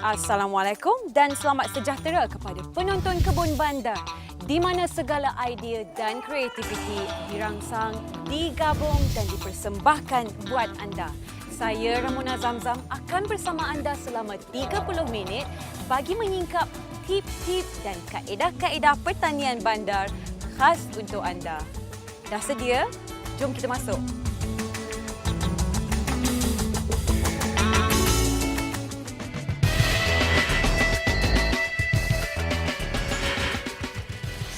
Assalamualaikum dan selamat sejahtera kepada penonton Kebun Bandar di mana segala idea dan kreativiti dirangsang, digabung dan dipersembahkan buat anda. Saya Ramona Zamzam akan bersama anda selama 30 minit bagi menyingkap tip-tip dan kaedah-kaedah pertanian bandar khas untuk anda. Dah sedia? Jom kita masuk.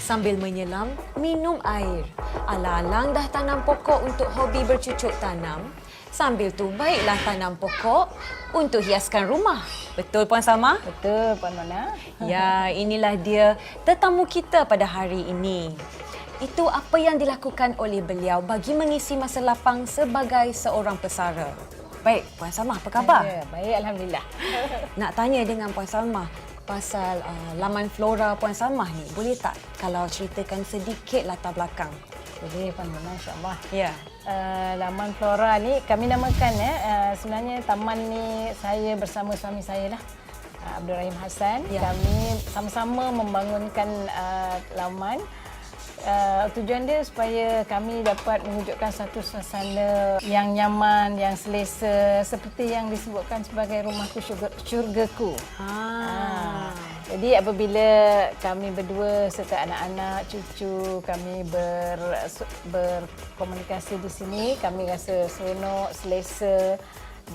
Sambil menyelam, minum air. Alang-alang dah tanam pokok untuk hobi bercucuk tanam. Sambil tu baiklah tanam pokok untuk hiaskan rumah. Betul Puan Salma? Betul Puan Mona. Ya, inilah dia tetamu kita pada hari ini. Itu apa yang dilakukan oleh beliau bagi mengisi masa lapang sebagai seorang pesara. Baik, Puan Salma, apa khabar? Ya, baik, Alhamdulillah. Nak tanya dengan Puan Salma pasal laman flora Puan Salma ni. Boleh tak kalau ceritakan sedikit latar belakang? Boleh Puan Mona, insyaAllah. Ya. Laman flora ni kami namakan sebenarnya taman ni saya bersama suami saya lah, Abdul Rahim Hassan. Ya. Kami sama-sama membangunkan laman. Tujuan dia supaya kami dapat mewujudkan satu suasana yang nyaman, yang selesa seperti yang disebutkan sebagai rumahku syurgaku. Jadi apabila kami berdua serta anak-anak, cucu kami berkomunikasi di sini, kami rasa seronok, selesa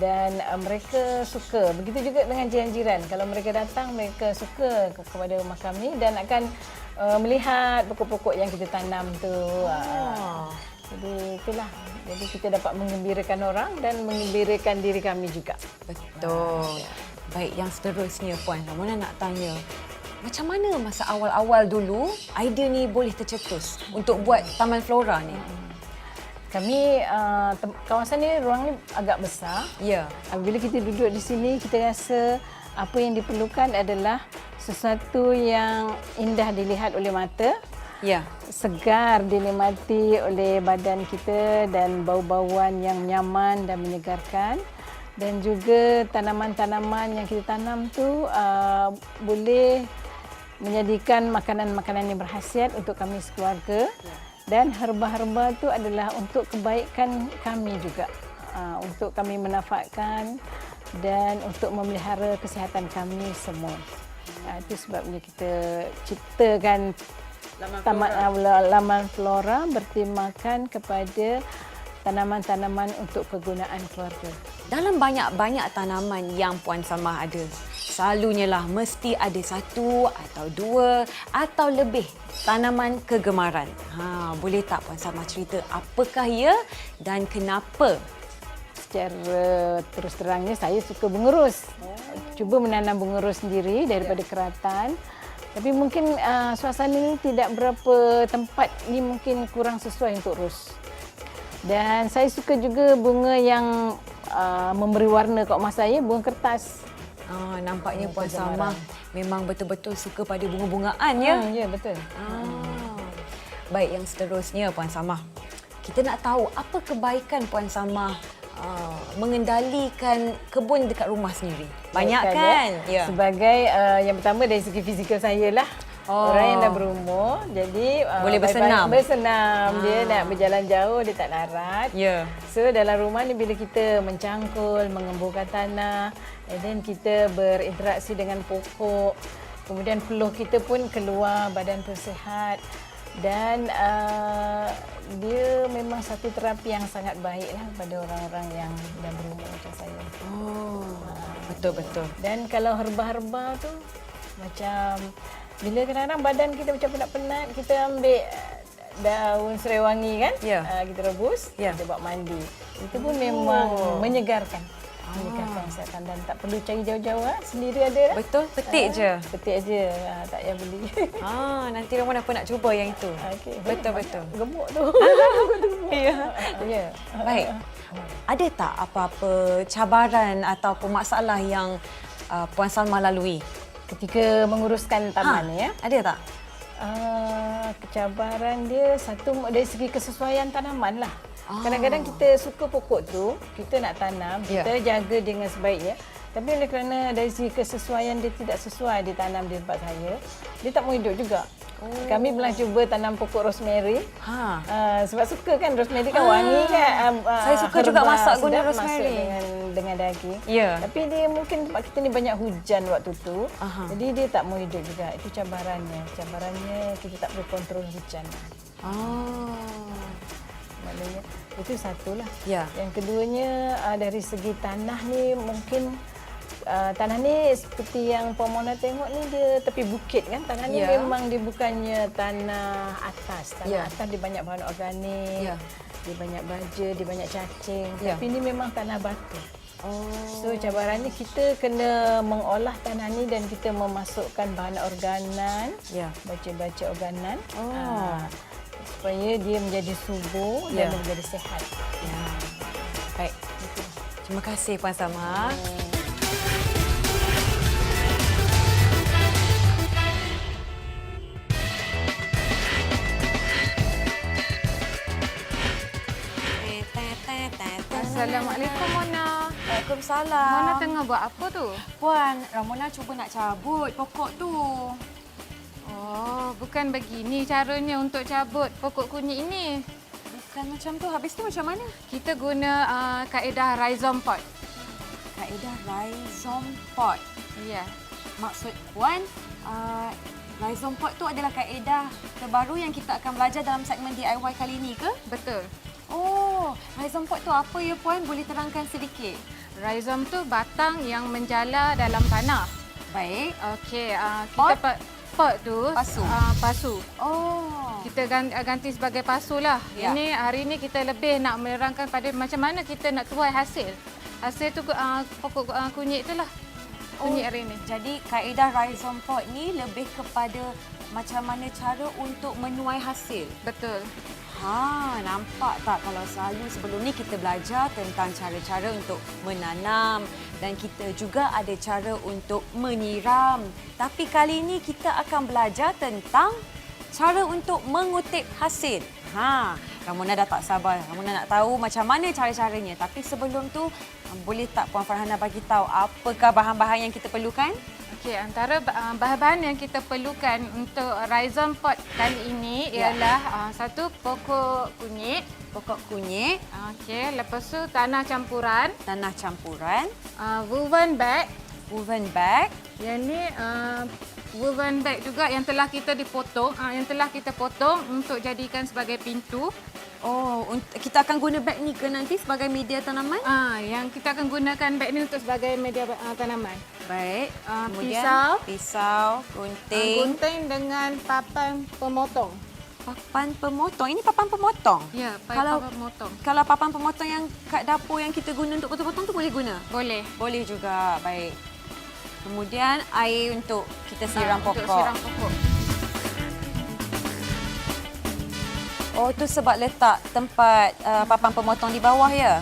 dan mereka suka. Begitu juga dengan jiran-jiran. Kalau mereka datang, mereka suka kepada rumah kami dan akan melihat pokok-pokok yang kita tanam tu. Jadi itulah. Jadi kita dapat menggembirakan orang dan menggembirakan diri kami juga. Betul. Baik, yang seterusnya Puan Ramona nak tanya. Macam mana masa awal-awal dulu idea ni boleh tercetus untuk buat taman flora ni? Kami kawasan ni, ruang ni agak besar. Ya. Bila kita duduk di sini, kita rasa apa yang diperlukan adalah sesuatu yang indah dilihat oleh mata. Ya. Segar dinikmati oleh badan kita dan bau-bauan yang nyaman dan menyegarkan. Dan juga tanaman-tanaman yang kita tanam tu boleh menjadikan makanan-makanan yang berkhasiat untuk kami sekeluarga. Dan herba-herba tu adalah untuk kebaikan kami juga. Untuk kami manfaatkan dan untuk memelihara kesihatan kami semua. Itu sebabnya kita ciptakan laman flora bertemakan kepada tanaman-tanaman untuk kegunaan keluarga. Dalam banyak-banyak tanaman yang Puan Salma ada, selalunya lah mesti ada satu atau dua atau lebih tanaman kegemaran. Boleh tak Puan Salma cerita apakah ia dan kenapa? Secara terus terangnya saya suka bunga ros. Cuba menanam bunga ros sendiri daripada keratan. Tapi mungkin suasana ini tidak berapa tempat ni mungkin kurang sesuai untuk ros. Dan saya suka juga bunga yang memberi warna kat rumah saya, bunga kertas. Nampaknya Puan Salma memang betul-betul suka pada bunga-bungaan ya? Ya, betul. Baik, yang seterusnya Puan Salma. Kita nak tahu apa kebaikan Puan Salma mengendalikan kebun dekat rumah sendiri. Banyak kan? Ya. Sebagai yang pertama dari segi fizikal saya lah. Orang yang dah berumur, jadi boleh bersenam. Dia nak berjalan jauh, dia tak larat. Ya. So dalam rumah ni bila kita mencangkul, mengemburkan tanah, and then kita berinteraksi dengan pokok, kemudian peluh kita pun keluar, badan pun sihat. Dan dia memang satu terapi yang sangat baiklah pada orang-orang yang dah berumur macam saya. Betul-betul. Dan kalau herba-herba tu macam bila kadang-kadang badan kita macam penat-penat, kita ambil daun serai wangi kan? Ya. Kita rebus, kita buat mandi. Itu pun memang menyegarkan. Menyegarkan kesihatan dan tak perlu cari jauh-jauh. Sendiri ada dah. Betul, petik je. Petik je, tak payah beli. Nanti Ramona pun nak cuba yang itu. Okay. Betul-betul. Gemuk tu. Ya. Baik. Ada tak apa-apa cabaran ataupun masalah yang Puan Salma lalui ketika menguruskan taman ni ya? Ada tak? Kecabaran dia satu dari segi kesesuaian tanaman lah. Kadang-kadang kita suka pokok tu, kita nak tanam, kita jaga dengan sebaiknya. Tapi oleh kerana dari segi kesesuaian dia tidak sesuai ditanam di tempat saya, dia tak mau hidup juga. Kami pernah cuba tanam pokok rosemary. Sebab suka kan rosemary kan wangi kan. Saya suka juga masak guna sedap rosemary. Masuk dengan daging. Ya. Tapi dia mungkin tempat kita ni banyak hujan waktu tu. Jadi dia tak mau hidup juga. Itu cabarannya. Cabarannya kita tak boleh kontrol hujan. Maknanya itu satulah. Ya. Yang keduanya dari segi tanah ni mungkin tanah ni seperti yang Pomona tengok ni dia tepi bukit kan. Tanah ni memang dia bukannya tanah atas. Tanah atas dia banyak bahan organik. Dia banyak baja, dia banyak cacing. Tapi ni memang tanah batu. So cabarannya kita kena mengolah tanah ni dan kita memasukkan bahan organan. Baca-baca organan. Supaya dia menjadi subur dan menjadi sihat. Baik. Terima kasih Puan Sama. Assalamualaikum Mona. Waalaikumsalam. Mona tengah buat apa tu? Puan, Ramona cuba nak cabut pokok tu. Oh, bukan begini caranya untuk cabut pokok kunyit ini. Bukan macam tu. Habis tu macam mana? Kita guna kaedah rhizome pot. Kaedah rhizome pot. Ya. Maksud Puan, rhizome pot tu adalah kaedah terbaru yang kita akan belajar dalam segmen DIY kali ini ke? Betul. Oh, rhizome pot tu apa ya Puan? Boleh terangkan sedikit? Rhizome tu batang yang menjala dalam tanah. Baik. Okey, Pot? pot tu Pasu. Pasu. Oh. Kita ganti sebagai pasu lah. Ya. Ini hari ini kita lebih nak menerangkan pada macam mana kita nak tuai hasil. Hasil tu pokok kunyit itulah. Kunyit hari ini. Jadi kaedah rhizome pot ni lebih kepada macam mana cara untuk menuai hasil. Betul. Nampak tak kalau selalu sebelum ni kita belajar tentang cara-cara untuk menanam dan kita juga ada cara untuk menyiram. Tapi kali ini kita akan belajar tentang cara untuk mengutip hasil. Ramona dah tak sabar. Ramona nak tahu macam mana cara-caranya. Tapi sebelum tu, boleh tak Puan Farhana bagi tahu apakah bahan-bahan yang kita perlukan? Okey, antara bahan-bahan yang kita perlukan untuk rhizome pot kali ini ialah satu pokok kunyit. Pokok kunyit. Okey, lepas tu tanah campuran. Tanah campuran. Woven bag. Woven bag. Yang ni woven bag juga yang telah kita dipotong. Yang telah kita potong untuk jadikan sebagai pintu. Oh, kita akan guna bag ni ke nanti sebagai media tanaman? Yang kita akan gunakan bag ni untuk sebagai media tanaman. Baik. Kemudian Pisau. gunting. Gunting dengan papan pemotong. Papan pemotong. Ini papan pemotong? Ya, Kalau- papan pemotong. Kalau papan pemotong yang kat dapur yang kita guna untuk potong-potong tu boleh guna? Boleh. Boleh juga. Baik. Kemudian air untuk kita siram pokok. Untuk siram pokok. Oh, tu sebab letak tempat papan pemotong di bawah ya?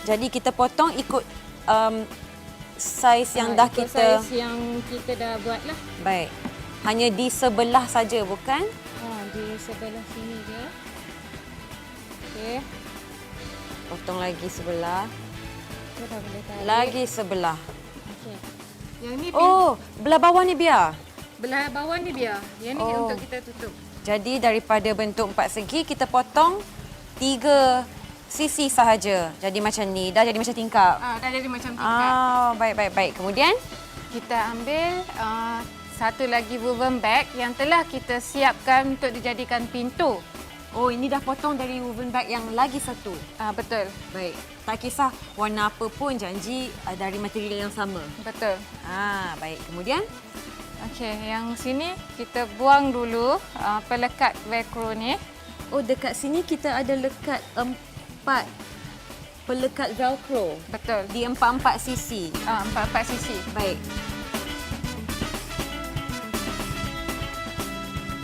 Jadi kita potong ikut saiz yang dah Ikut kita... saiz yang kita dah buat lah. Baik. Hanya di sebelah saja, bukan? Di sebelah sini je. Okey. Potong lagi sebelah. Kita dah boleh tarik. Lagi sebelah. Okey. Yang ni Oh, belah bawah ni biar. belah bawah ni biar. Yang ni untuk kita tutup. Jadi daripada bentuk 4 segi, kita potong 3 sisi sahaja. Jadi macam ni. Dah jadi macam tingkap. Dah jadi macam tingkat. Baik. Kemudian? Kita ambil satu lagi woven bag yang telah kita siapkan untuk dijadikan pintu. Oh, ini dah potong dari woven bag yang lagi satu. Betul. Baik. Tak kisah warna apa pun, janji dari material yang sama. Betul. Baik. Kemudian? Okey, yang sini kita buang dulu pelekat velcro ni. Oh, dekat sini kita ada lekat 4 pelekat velcro. Betul. Di 4-4 sisi. 4 sisi. Baik.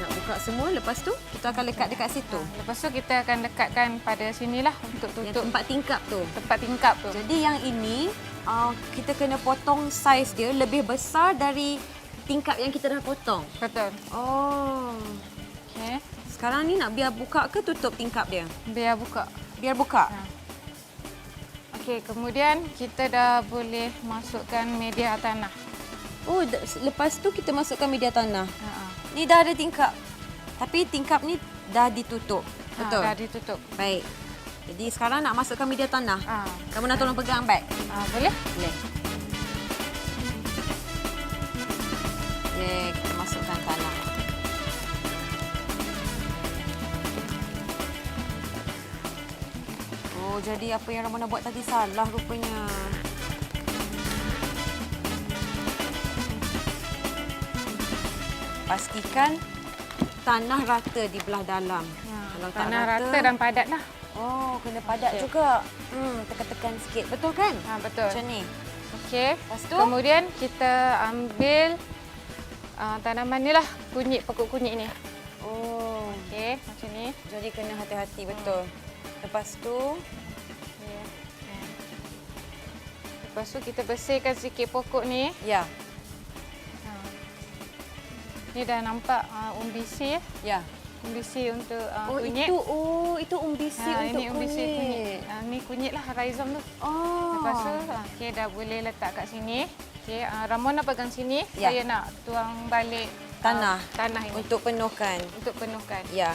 Nak buka semua, lepas tu kita akan lekat dekat situ. Lepas tu kita akan lekatkan pada sinilah untuk Yang tutup tempat tingkap tu. tempat tingkap tu. Jadi yang ini, kita kena potong saiz dia lebih besar dari tingkap yang kita dah potong. Betul. Oh. Okey. Sekarang ni nak biar buka ke tutup tingkap dia? Biar buka. biar buka. Okey, kemudian kita dah boleh masukkan media tanah. Oh, lepas tu kita masukkan media tanah. Ha. Ni dah ada tingkap. Tapi tingkap ni dah ditutup. Betul? Dah ditutup. Baik. Jadi sekarang nak masukkan media tanah. Ha. Kamu nak tolong pegang beg? Boleh? Boleh. Okey, kita masukkan tanah. Oh, jadi apa yang Ramona buat tadi salah rupanya. Pastikan tanah rata di belah dalam. Kalau tak Tanah rata dan padat lah. Oh, kena padat juga. Tekan-tekan sikit. Betul kan? Betul. Macam ni. Okey. Lepas tu? Kemudian kita ambil tanaman ni lah, pokok kunyit ni. Oh, Okey, macam ni. jadi kena hati-hati betul. Lepas tu, Lepas tu kita bersihkan sikit pokok ni. ya. Ni dah nampak umbisi. Ya. Umbisi untuk Oh, kunyit. itu umbisi untuk ini umbisi kunyit. kunyit. Ni kunyit lah, rhizome tu. Oh. Lepas tu, okey, dah boleh letak kat sini. Okey, Ramona pegang sini. Ya. Saya nak tuang balik Tanah. tanah ini Untuk penuhkan. untuk penuhkan. Ya.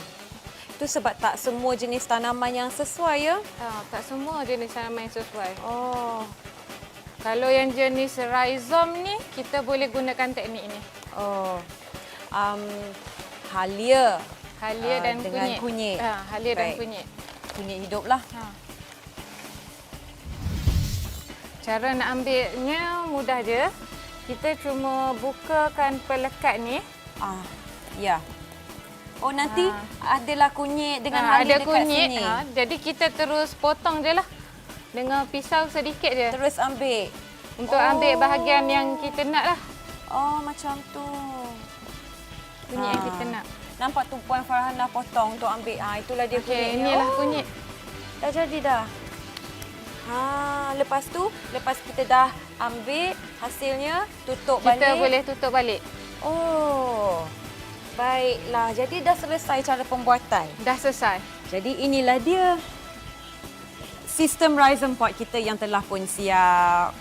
Itu sebab tak semua jenis tanaman yang sesuai ya. Tak semua jenis tanaman yang sesuai. Oh. Kalau yang jenis rhizome ni, kita boleh gunakan teknik ni. Oh. Halia. Halia dan dengan kunyit. kunyit. Halia dan Baik. kunyit. Kunyit hidup lah. Cara nak ambilnya mudah je. Kita cuma bukakan pelekat ni. Ya. Oh, nanti adalah kunyit dengan halia Ada dekat kunyit. sini. Jadi kita terus potong je lah. Dengan pisau sedikit je. Terus ambil. Untuk ambil bahagian yang kita nak lah. Oh, macam tu. Kunyit yang kita nak. Nampak tu Puan Farhanah potong untuk ambil. Itulah dia Okey, kunyitnya. inilah kunyit. Dah jadi dah. Lepas tu, lepas kita dah ambil hasilnya, tutup balik. Kita boleh tutup balik. Oh, baiklah. Jadi dah selesai cara pembuatan. Dah selesai. Jadi inilah dia sistem rhizome pot kita yang telah pun siap.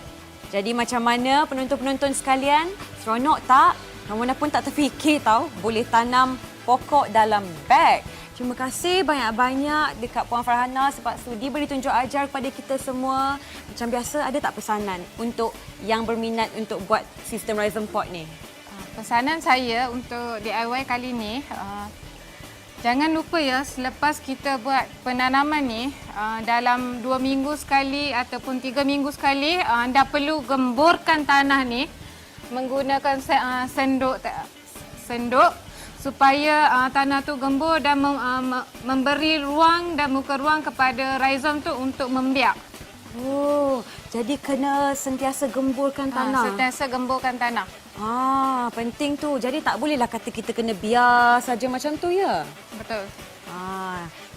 Jadi macam mana penonton-penonton sekalian? Seronok tak? Ramona pun tak terfikir tahu boleh tanam pokok dalam beg. Terima kasih banyak-banyak dekat Puan Farhanah sebab sudi beri tunjuk ajar kepada kita semua. Macam biasa, ada tak pesanan untuk yang berminat untuk buat sistem rhizome pot ni? Pesanan saya untuk DIY kali ni, jangan lupa ya, selepas kita buat penanaman ni, dalam 2 minggu sekali ataupun 3 minggu sekali, anda perlu gemburkan tanah ni menggunakan senduk supaya tanah tu gembur dan memberi ruang dan muka ruang kepada rhizome tu untuk membiak. Oh, jadi kena sentiasa gemburkan tanah. Sentiasa gemburkan tanah. Penting tu. Jadi tak bolehlah kata kita kena biar saja macam tu ya. Betul.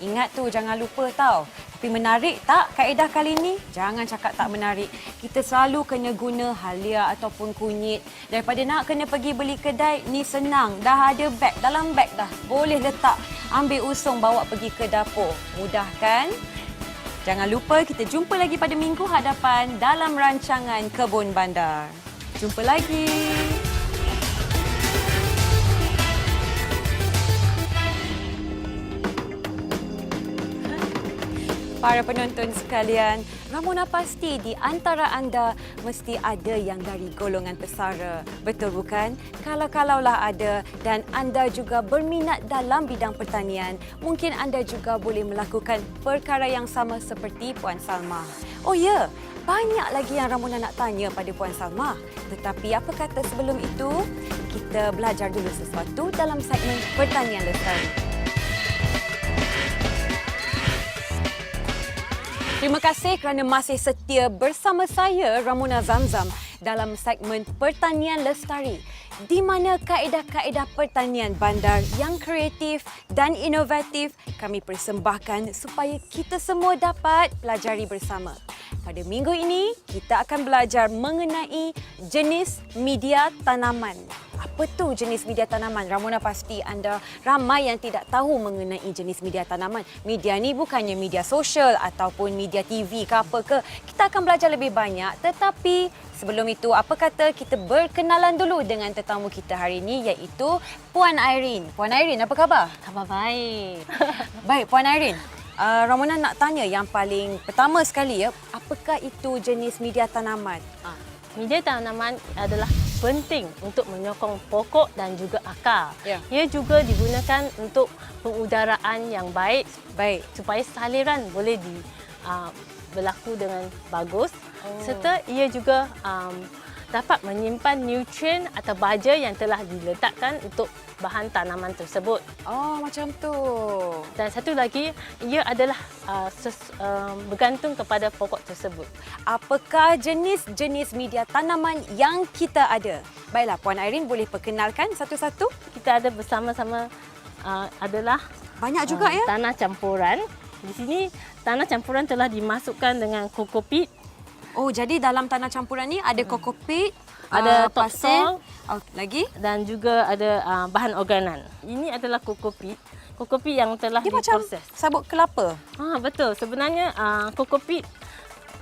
Ingat tu, jangan lupa tau. Tapi menarik tak kaedah kali ni? Jangan cakap tak menarik. Kita selalu kena guna halia ataupun kunyit. Daripada nak kena pergi beli kedai, ni senang. Dah ada beg, dalam beg dah. Boleh letak, ambil usung, bawa pergi ke dapur. Mudah kan? Jangan lupa kita jumpa lagi pada minggu hadapan dalam rancangan Kebun Bandar. Jumpa lagi. Para penonton sekalian, Ramona pasti di antara anda mesti ada yang dari golongan pesara. Betul bukan? Kalau-kalaulah ada dan anda juga berminat dalam bidang pertanian, mungkin anda juga boleh melakukan perkara yang sama seperti Puan Salma. Oh ya, banyak lagi yang Ramona nak tanya pada Puan Salma. Tetapi apa kata sebelum itu, kita belajar dulu sesuatu dalam segmen Pertanian Lestari. Terima kasih kerana masih setia bersama saya, Ramona Zamzam, dalam segmen Pertanian Lestari, di mana kaedah-kaedah pertanian bandar yang kreatif dan inovatif kami persembahkan supaya kita semua dapat pelajari bersama. Pada minggu ini, kita akan belajar mengenai jenis media tanaman. apa tu jenis media tanaman? Ramona pasti anda ramai yang tidak tahu mengenai jenis media tanaman. Media ni bukannya media sosial ataupun media TV ke apa ke. Kita akan belajar lebih banyak, tetapi sebelum itu apa kata kita berkenalan dulu dengan tetamu kita hari ini, iaitu Puan Irene. Puan Irene, apa khabar? Khabar baik. Baik, Puan Irene. Ramona nak tanya yang paling pertama sekali apakah itu jenis media tanaman? Media tanaman adalah penting untuk menyokong pokok dan juga akar. Ya. Ia juga digunakan untuk pengudaraan yang baik supaya saliran boleh berlaku dengan bagus. Serta ia juga dapat menyimpan nutrien atau baja yang telah diletakkan untuk bahan tanaman tersebut. Oh, macam tu. Dan satu lagi, ia adalah bergantung kepada pokok tersebut. Apakah jenis-jenis media tanaman yang kita ada? Baiklah, Puan Irene boleh perkenalkan satu-satu? Kita ada bersama-sama adalah Banyak juga ya? tanah campuran. Di sini tanah campuran telah dimasukkan dengan kokopit, Oh, jadi dalam tanah campuran ni ada kokopit, ada pasir, topsoil lagi? dan juga ada bahan organan. Ini adalah kokopit. Kokopit yang telah Dia macam diproses. sabut kelapa. Betul. Sebenarnya kokopit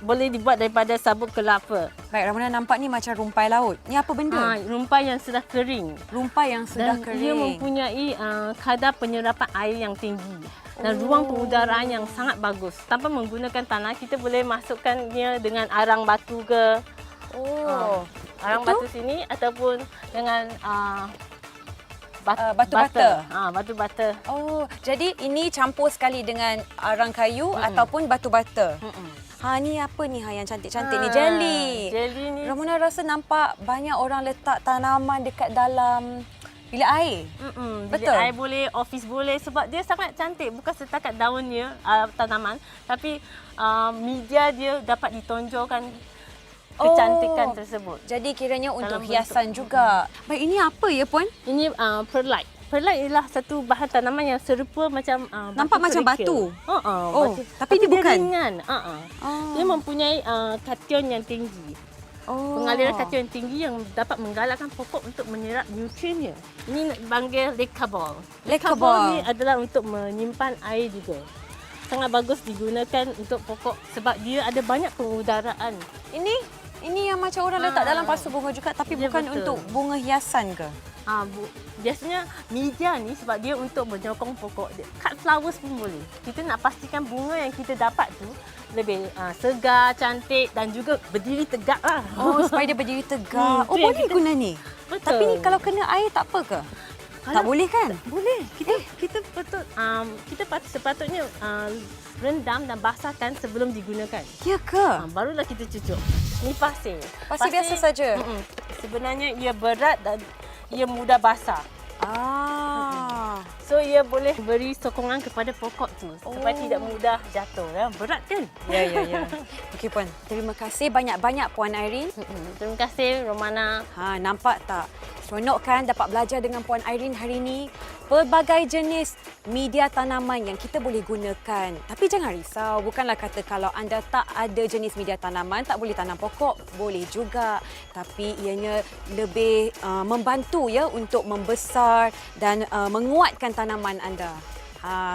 boleh dibuat daripada sabut kelapa. Baik, Ramona nampak ni macam rumpai laut. Ni apa benda? Rumpai yang sudah kering. Rumpai yang sudah Dan kering. ia mempunyai kadar penyerapan air yang tinggi dan ruang pengudaraan yang sangat bagus. Tanpa menggunakan tanah, kita boleh masukkannya dengan arang batu ke arang batu sini ataupun dengan batu bata. Batu bata. Oh, jadi ini campur sekali dengan arang kayu ataupun batu bata. Ni apa ni yang cantik-cantik ni? Jelly. Jelly ni. Ramona rasa nampak banyak orang letak tanaman dekat dalam bilik air. Bilik Betul. air boleh, office boleh sebab dia sangat cantik. Bukan setakat daunnya, tanaman, tapi media dia dapat ditonjolkan kecantikan tersebut. Jadi kiranya untuk Dalam hiasan juga. Baik, ini apa ya, Puan? Ini perlite. Perlite ialah satu bahan tanaman yang serupa macam Nampak macam kerikil. batu. Batu. Tapi dia bukan. ringan. Dia mempunyai kation yang tinggi. Pengaliran kation yang tinggi yang dapat menggalakkan pokok untuk menyerap nutriennya. Ini dipanggil leca ball. Leca Leca ball ball. ni adalah untuk menyimpan air juga. Sangat bagus digunakan untuk pokok sebab dia ada banyak pengudaraan. Ini yang macam orang letak dalam pasu bunga juga, tapi Ya, bukan betul. untuk bunga hiasan ke? Biasanya media ni sebab dia untuk menyokong pokok dia. Cut flowers pun boleh. Kita nak pastikan bunga yang kita dapat tu lebih segar, cantik dan juga berdiri tegak lah. Oh, supaya dia berdiri tegak. tu yang Boleh kita- guna ni? Betul. Tapi ni kalau kena air tak apa ke? Tak boleh kan? Boleh. Kita sepatutnya rendam dan basahkan sebelum digunakan. Ya ke? Barulah kita cucuk. Ni pasir. Pasir biasa saja? Sebenarnya ia berat dan ia mudah basah. So ia boleh beri sokongan kepada pokok tu supaya tidak mudah jatuh. Berat kan? Ya. Okey, Puan. Terima kasih banyak-banyak, Puan Irene. Terima kasih Romana. Nampak tak? Seronok kan dapat belajar dengan Puan Irene hari ini. Pelbagai jenis media tanaman yang kita boleh gunakan. Tapi jangan risau, bukanlah kata kalau anda tak ada jenis media tanaman, tak boleh tanam pokok. Boleh juga. Tapi ianya lebih membantu ya untuk membesar dan menguatkan tanaman anda.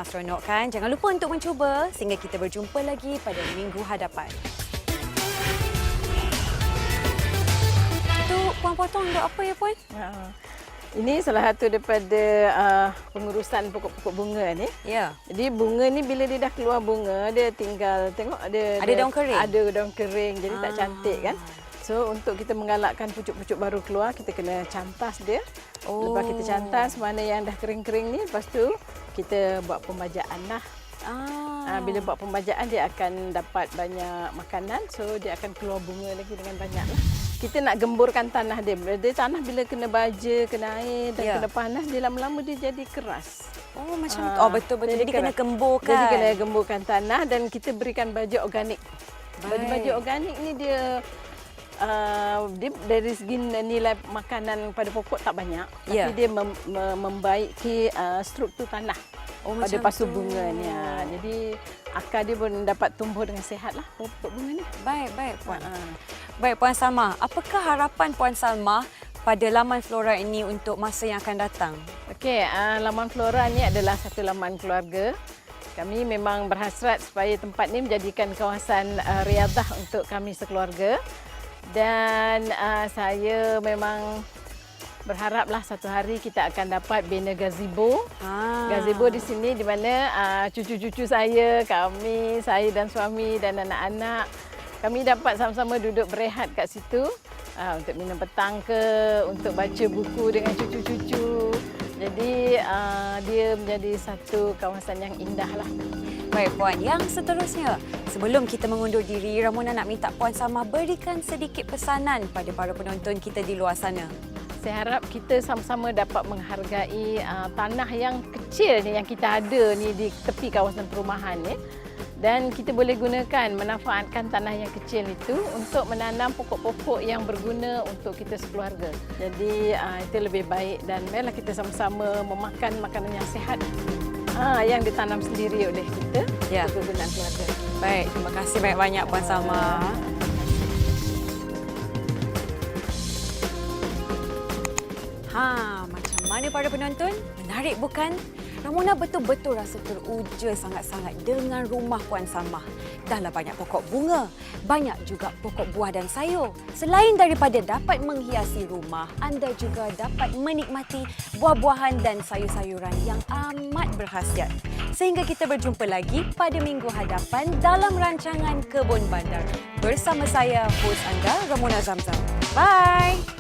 Seronok kan? Jangan lupa untuk mencuba sehingga kita berjumpa lagi pada minggu hadapan. Itu Puan potong untuk apa ya, Puan? Ini salah satu daripada pengurusan pokok-pokok bunga ni. Ya. Jadi bunga ni bila dia dah keluar bunga, dia tinggal tengok ada daun kering? Ada daun kering, jadi tak cantik kan. So untuk kita menggalakkan pucuk-pucuk baru keluar, kita kena cantas dia. Lepas kita cantas mana yang dah kering-kering ni, lepas tu kita buat pembajaan lah. Bila buat pembajaan dia akan dapat banyak makanan, so dia akan keluar bunga lagi dengan banyak lah. Kita nak gemburkan tanah dia. Tanah bila kena baja, kena air dan kena panas, dia lama-lama dia jadi keras. Oh, macam tu. Oh, betul-betul. Jadi kena gemburkan. Jadi kena gemburkan tanah dan kita berikan baja organik. Baja organik ni dia dari segi nilai makanan pada pokok tak banyak, tapi dia membaiki struktur tanah pada pasu bunga ni. Jadi akar dia pun dapat tumbuh dengan sihat lah pokok bunga ni. Baik, Puan. Baik, Puan Salma. Apakah harapan Puan Salma pada laman Flora ini untuk masa yang akan datang? Okey, laman Flora ni adalah satu laman keluarga. Kami memang berhasrat supaya tempat ni menjadikan kawasan riadah untuk kami sekeluarga. Dan saya memang berharaplah satu hari kita akan dapat bina gazebo. Gazebo di sini di mana cucu-cucu saya, saya dan suami dan anak-anak, kami dapat sama-sama duduk berehat kat situ untuk minum petang ke, untuk baca buku dengan cucu-cucu. Jadi dia menjadi satu kawasan yang indah lah. Baik Puan, yang seterusnya, sebelum kita mengundur diri, Ramona nak minta Puan Samah berikan sedikit pesanan pada para penonton kita di luar sana. Saya harap kita sama-sama dapat menghargai tanah yang kecil ni yang kita ada ni di tepi kawasan perumahan ni. Dan kita boleh gunakan, manfaatkan tanah yang kecil itu untuk menanam pokok-pokok yang berguna untuk kita sekeluarga. Jadi itu lebih baik dan marilah kita sama-sama memakan makanan yang sihat yang ditanam sendiri oleh kita untuk kegunaan keluarga. Baik, terima kasih banyak-banyak Puan Samah. Macam mana para penonton? Menarik bukan? Ramona betul-betul rasa teruja sangat-sangat dengan rumah Puan Samah. Dahlah banyak pokok bunga, banyak juga pokok buah dan sayur. Selain daripada dapat menghiasi rumah, anda juga dapat menikmati buah-buahan dan sayur-sayuran yang amat berkhasiat. Sehingga kita berjumpa lagi pada minggu hadapan dalam rancangan Kebun Bandar. Bersama saya, hos anda, Ramona Zamzam. Bye!